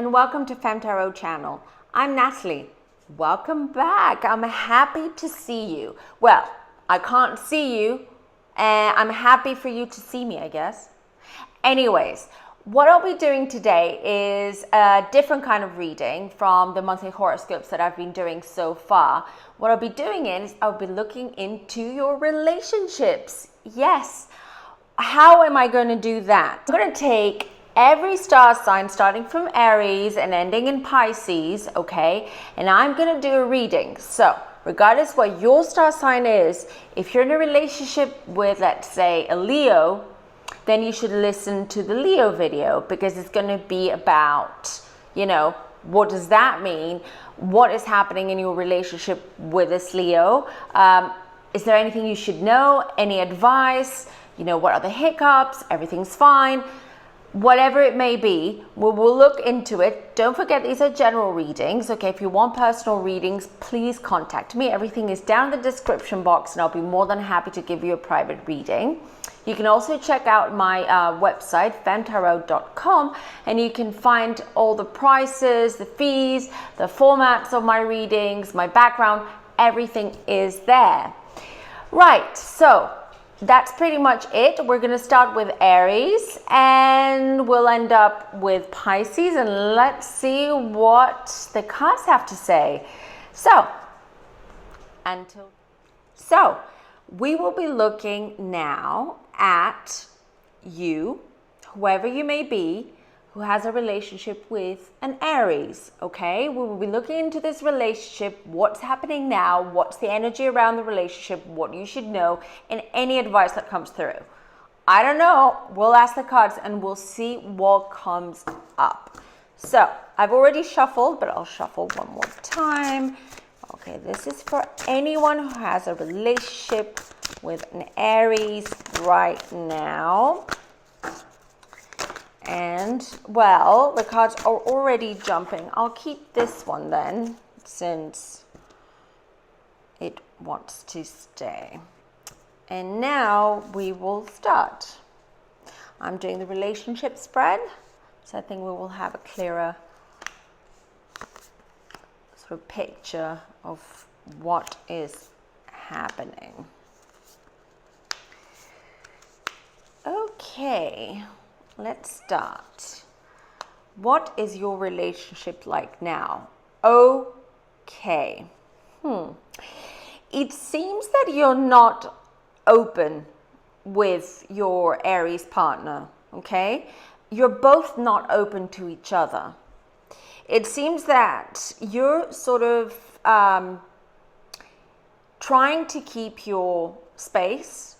and welcome to FEMME TAROT channel. I'm Natalie. Welcome back. I'm happy to see you. Well, I can't see you and I'm happy for you to see me, I guess. Anyways, what I'll be doing today is a different kind of reading from the monthly horoscopes that I've been doing so far. What I'll be doing is I'll be looking into your relationships. Yes. How am I going to do that? I'm going to take every star sign starting from Aries and ending in Pisces, okay? And I'm going to do a reading. So regardless what your star sign is, if you're in a relationship with, let's say, a Leo, then you should listen to the Leo video because it's going to be about, what does that mean? What is happening in your relationship with this Leo? Is there anything you should know? Any advice? What are the hiccups? Everything's fine. Whatever it may be, we'll look into it. Don't forget, these are general readings. Okay, if you want personal readings, please contact me. Everything is down in the description box and I'll be more than happy to give you a private reading. You can also check out my website, femmetarot.com, and you can find all the prices, the fees, the formats of my readings, my background, everything is there. Right, so that's pretty much it. We're going to start with Aries and we'll end up with Pisces, and let's see what the cards have to say. So we will be looking now at you, whoever you may be, who has a relationship with an Aries, okay? We will be looking into this relationship, what's happening now, what's the energy around the relationship, what you should know, and any advice that comes through. I don't know, we'll ask the cards and we'll see what comes up. So, I've already shuffled, but I'll shuffle one more time. Okay, this is for anyone who has a relationship with an Aries right now. And, well, the cards are already jumping. I'll keep this one then, since it wants to stay. And now we will start. I'm doing the relationship spread, so I think we will have a clearer sort of picture of what is happening. Okay. Let's start. What is your relationship like now? Okay. It seems that you're not open with your Aries partner, okay? You're both not open to each other. It seems that you're sort of trying to keep your space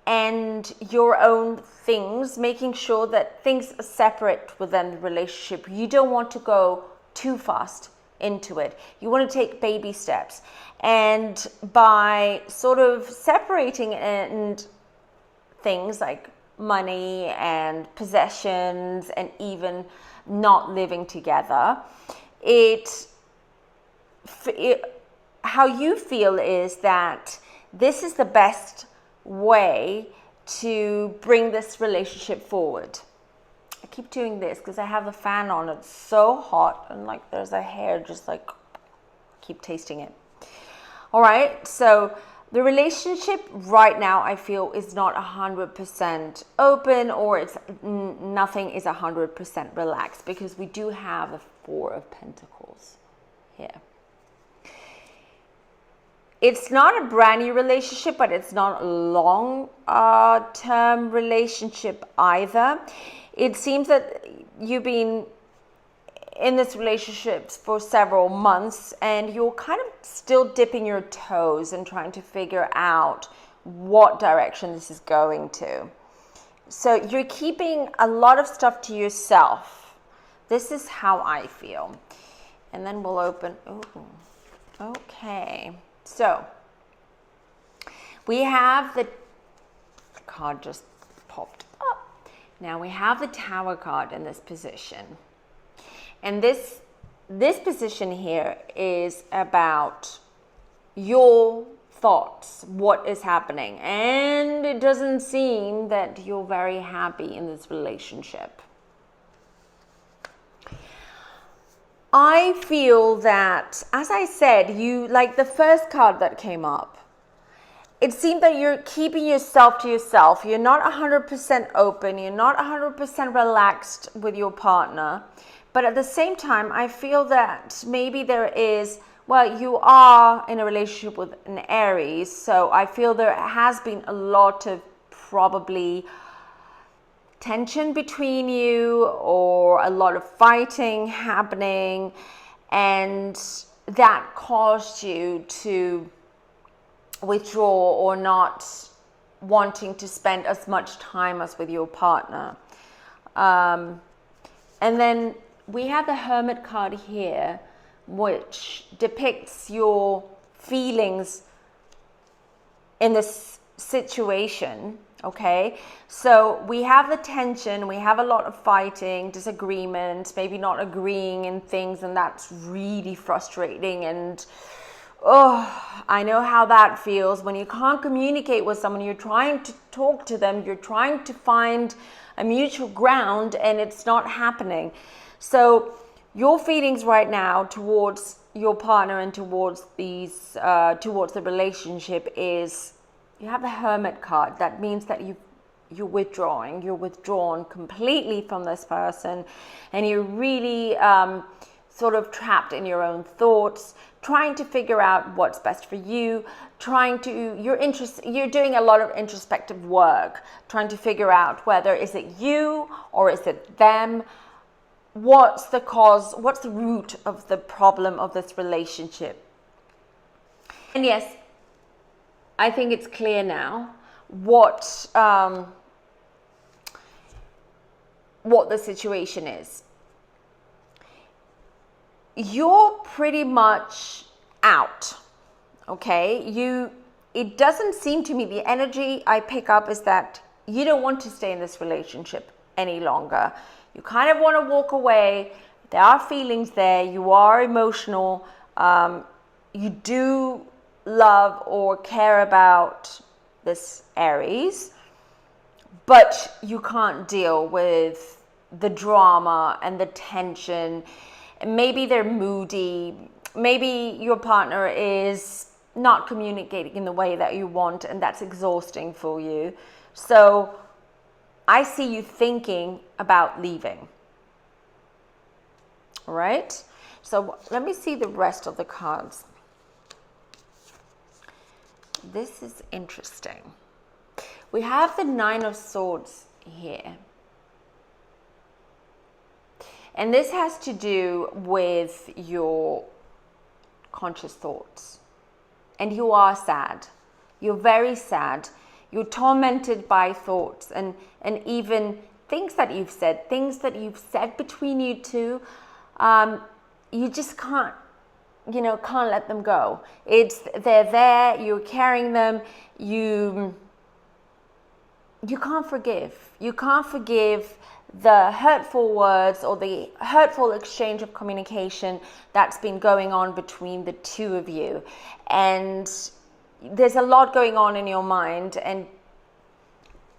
and your own things, making sure that things are separate within the relationship. You don't want to go too fast into it. You want to take baby steps. And by sort of separating and things like money and possessions and even not living together, how you feel is that this is the best way to bring this relationship forward. I keep doing this because I have the fan on. It's so hot and like there's a hair just like keep tasting it. All right, so the relationship right now I feel is not 100% open, or it's nothing is 100% relaxed, because we do have the Four of Pentacles here. It's not a brand new relationship, but it's not a long-term relationship either. It seems that you've been in this relationship for several months and you're kind of still dipping your toes and trying to figure out what direction this is going to. So you're keeping a lot of stuff to yourself. This is how I feel. And then we'll open. Ooh, okay. So, we have the card just popped up. Now we have the Tower card in this position. And this position here is about your thoughts, what is happening. And it doesn't seem that you're very happy in this relationship. I feel that, as I said, you, like the first card that came up, it seemed that you're keeping yourself to yourself. You're not 100% open. You're not 100% relaxed with your partner. But at the same time, I feel that maybe there is, well, you are in a relationship with an Aries. So I feel there has been a lot of probably tension between you, or a lot of fighting happening, and that caused you to withdraw or not wanting to spend as much time as with your partner. And then we have the Hermit card here, which depicts your feelings in this situation. Okay, so we have the tension, we have a lot of fighting, disagreement, maybe not agreeing in things, and that's really frustrating. And I know how that feels when you can't communicate with someone. You're trying to talk to them, you're trying to find a mutual ground, and it's not happening. So your feelings right now towards your partner and towards these towards the relationship is, you have the Hermit card. That means that you're withdrawn completely from this person, and you're really sort of trapped in your own thoughts, trying to figure out what's best for you, you're doing a lot of introspective work, trying to figure out whether is it you or is it them, what's the cause, what's the root of the problem of this relationship. And yes, I think it's clear now what the situation is. You're pretty much out, okay? It doesn't seem to me, the energy I pick up is that you don't want to stay in this relationship any longer. You kind of want to walk away. There are feelings there. You are emotional. You do love or care about this Aries, but you can't deal with the drama and the tension. Maybe they're moody. Maybe your partner is not communicating in the way that you want, and that's exhausting for you. So I see you thinking about leaving. All right? So let me see the rest of the cards. This is interesting. We have the Nine of Swords here. And this has to do with your conscious thoughts. And you are sad. You're very sad. You're tormented by thoughts and even things that you've said between you two. You just can't let them go. They're there, you're carrying them, you can't forgive. You can't forgive the hurtful words or the hurtful exchange of communication that's been going on between the two of you. And there's a lot going on in your mind, and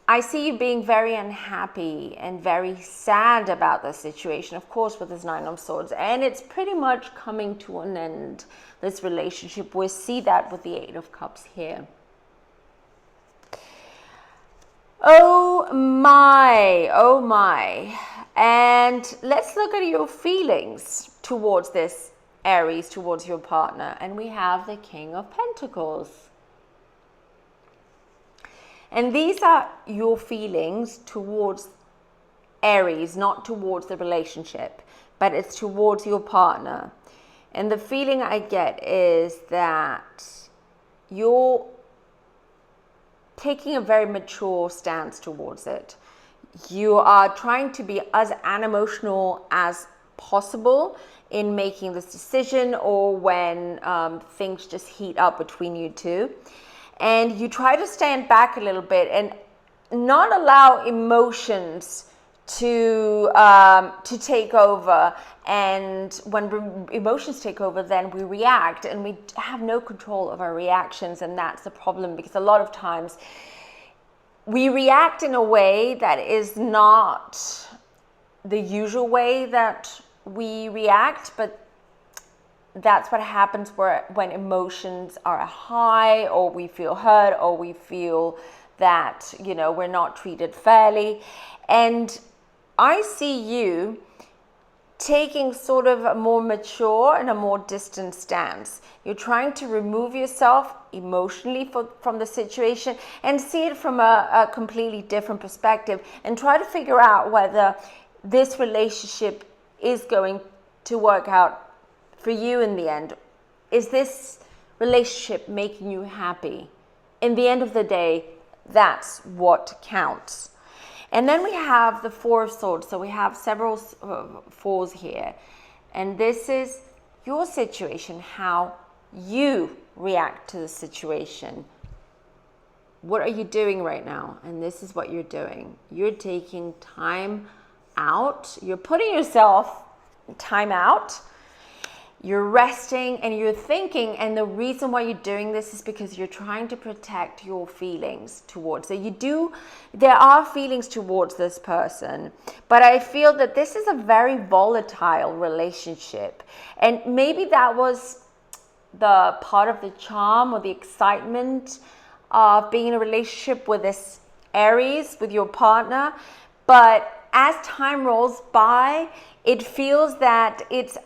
I see you being very unhappy and very sad about the situation, of course, with this Nine of Swords. And it's pretty much coming to an end, this relationship. We see that with the Eight of Cups here. Oh my, oh my. And let's look at your feelings towards this Aries, towards your partner. And we have the King of Pentacles. And these are your feelings towards Aries, not towards the relationship, but it's towards your partner. And the feeling I get is that you're taking a very mature stance towards it. You are trying to be as unemotional as possible in making this decision, or when things just heat up between you two. And you try to stand back a little bit and not allow emotions to take over. And when emotions take over, then we react, and we have no control of our reactions. And that's the problem, because a lot of times we react in a way that is not the usual way that we react, but that's what happens when emotions are high, or we feel hurt, or we feel that, we're not treated fairly. And I see you taking sort of a more mature and a more distant stance. You're trying to remove yourself emotionally from the situation and see it from a completely different perspective, and try to figure out whether this relationship is going to work out for you in the end. Is this relationship making you happy? In the end of the day, that's what counts. And then we have the Four of Swords. So we have several fours here. And this is your situation, how you react to the situation. What are you doing right now? And this is what you're doing. You're taking time out. You're putting yourself time out. You're resting and you're thinking, and the reason why you're doing this is because you're trying to protect your feelings towards. So there are feelings towards this person, but I feel that this is a very volatile relationship. And maybe that was the part of the charm or the excitement of being in a relationship with this Aries, with your partner. But as time rolls by, it feels that it's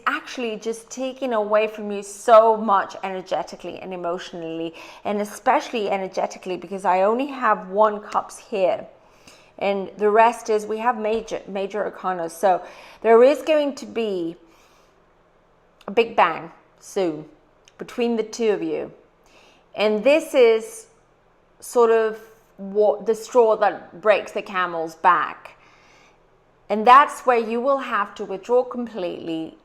actually just taking away from you so much energetically and emotionally, and especially energetically, because I only have 1 cups here, and the rest is, we have major arcana. So there is going to be a big bang soon between the two of you, and this is sort of what the straw that breaks the camel's back. And that's where you will have to withdraw completely,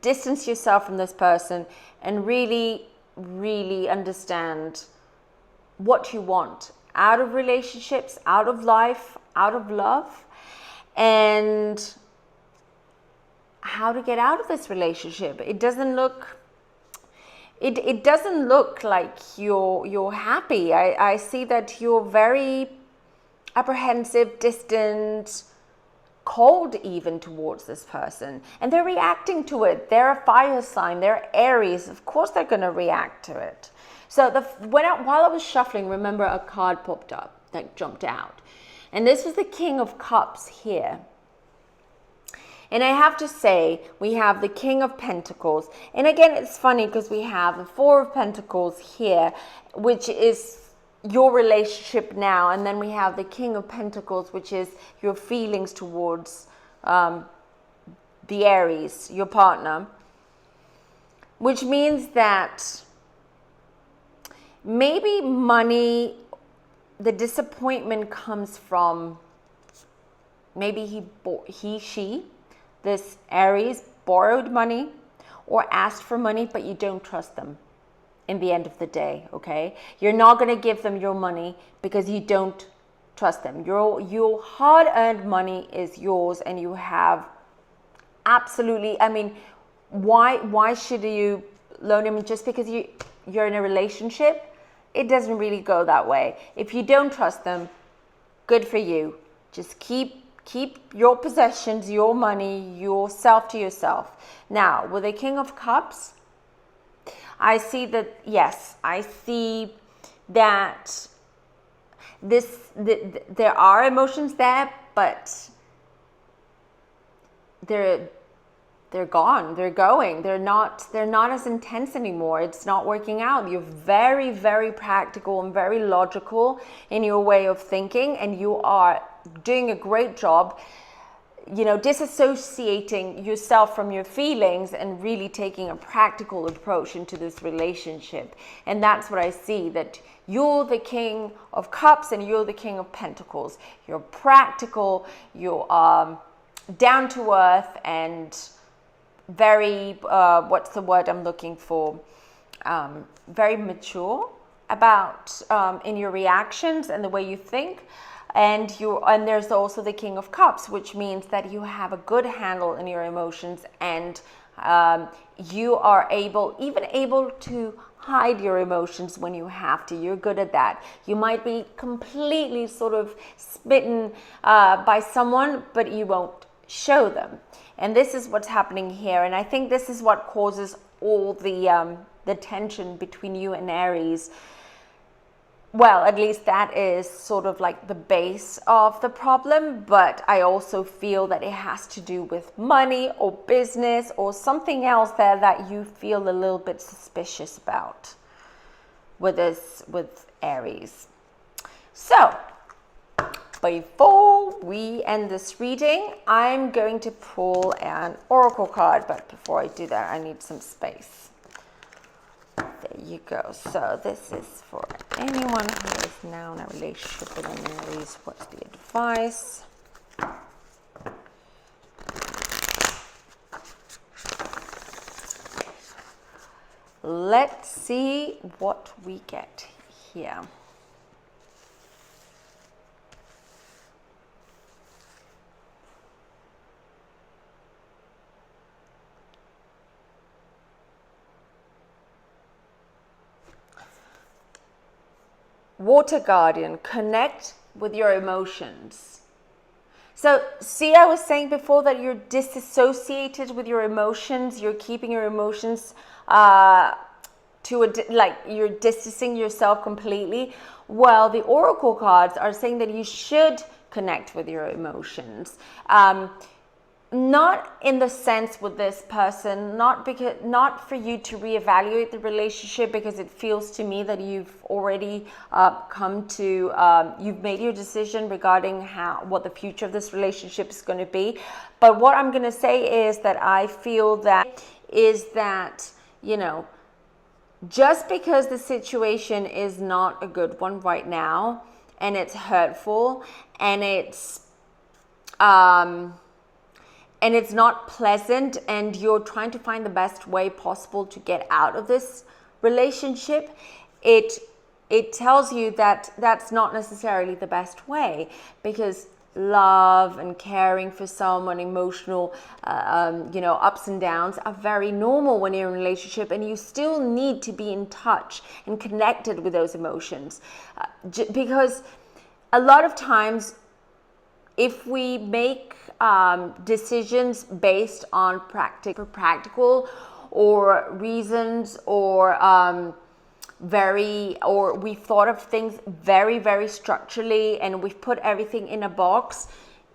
distance yourself from this person, and really, really understand what you want out of relationships, out of life, out of love, and how to get out of this relationship. It doesn't look like you're happy. I see that you're very apprehensive, distant, cold even towards this person, and they're reacting to it. They're a fire sign, they're Aries, of course they're going to react to it. So while I was shuffling, remember, a card popped up that jumped out, and this was the King of Cups here. And I have to say, we have the King of Pentacles, and again, it's funny because we have the Four of Pentacles here, which is your relationship now, and then we have the King of Pentacles, which is your feelings towards the Aries, your partner, which means that maybe money, the disappointment comes from, maybe she, this Aries, borrowed money or asked for money, but you don't trust them. In the end of the day, okay? You're not going to give them your money because you don't trust them. Your hard-earned money is yours, and you have absolutely, why should you loan them just because you're in a relationship? It doesn't really go that way. If you don't trust them, good for you. Just keep your possessions, your money, yourself to yourself. Now, with the King of Cups, I see that, yes, I see that there are emotions there, but they're gone, they're going, they're not as intense anymore. It's not working out. You're very, very practical and very logical in your way of thinking, and you are doing a great job, disassociating yourself from your feelings and really taking a practical approach into this relationship. And that's what I see, that you're the King of Cups and you're the King of Pentacles. You're practical, you're down to earth, and very, what's the word I'm looking for? Very mature about in your reactions and the way you think. And there's also the King of Cups, which means that you have a good handle in your emotions, and you are able to hide your emotions when you have to. You're good at that. You might be completely sort of smitten by someone, but you won't show them. And this is what's happening here. And I think this is what causes all the tension between you and Aries. Well, at least that is sort of like the base of the problem, but I also feel that it has to do with money or business or something else there that you feel a little bit suspicious about with Aries. So, before we end this reading, I'm going to pull an oracle card, but before I do that, I need some space. There you go. So this is for anyone who is now in a relationship with an Aries. What's the advice? Let's see what we get here. Water Guardian, connect with your emotions. So see, I was saying before that you're disassociated with your emotions. You're keeping your emotions you're distancing yourself completely. Well, the oracle cards are saying that you should connect with your emotions. Not in the sense with this person, not for you to reevaluate the relationship, because it feels to me that you've already you've made your decision regarding what the future of this relationship is going to be. But what I'm going to say is that I feel that just because the situation is not a good one right now, and it's hurtful, and it's not pleasant, and you're trying to find the best way possible to get out of this relationship, it tells you that that's not necessarily the best way, because love and caring for someone, emotional ups and downs are very normal when you're in a relationship, and you still need to be in touch and connected with those emotions, because a lot of times if we make decisions based on practical or reasons, or we've thought of things very, very structurally, and we've put everything in a box,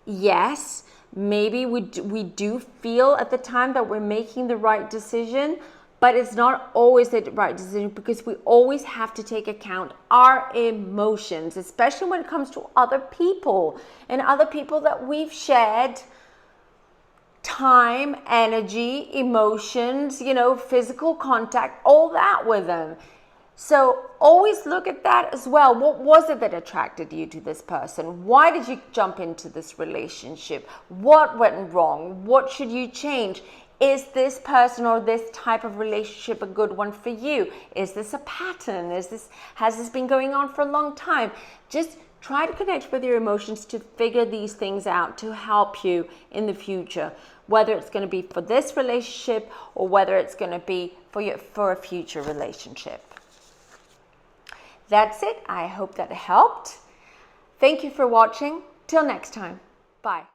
yes, maybe we do feel at the time that we're making the right decision, but it's not always the right decision, because we always have to take account our emotions, especially when it comes to other people, and other people that we've shared time, energy, emotions, physical contact, all that with them. So always look at that as well. What was it that attracted you to this person? Why did you jump into this relationship? What went wrong? What should you change? Is this person or this type of relationship a good one for you? Is this a pattern? Has this been going on for a long time? Just try to connect with your emotions to figure these things out, to help you in the future, whether it's going to be for this relationship or whether it's going to be for a future relationship. That's it. I hope that helped. Thank you for watching. Till next time. Bye.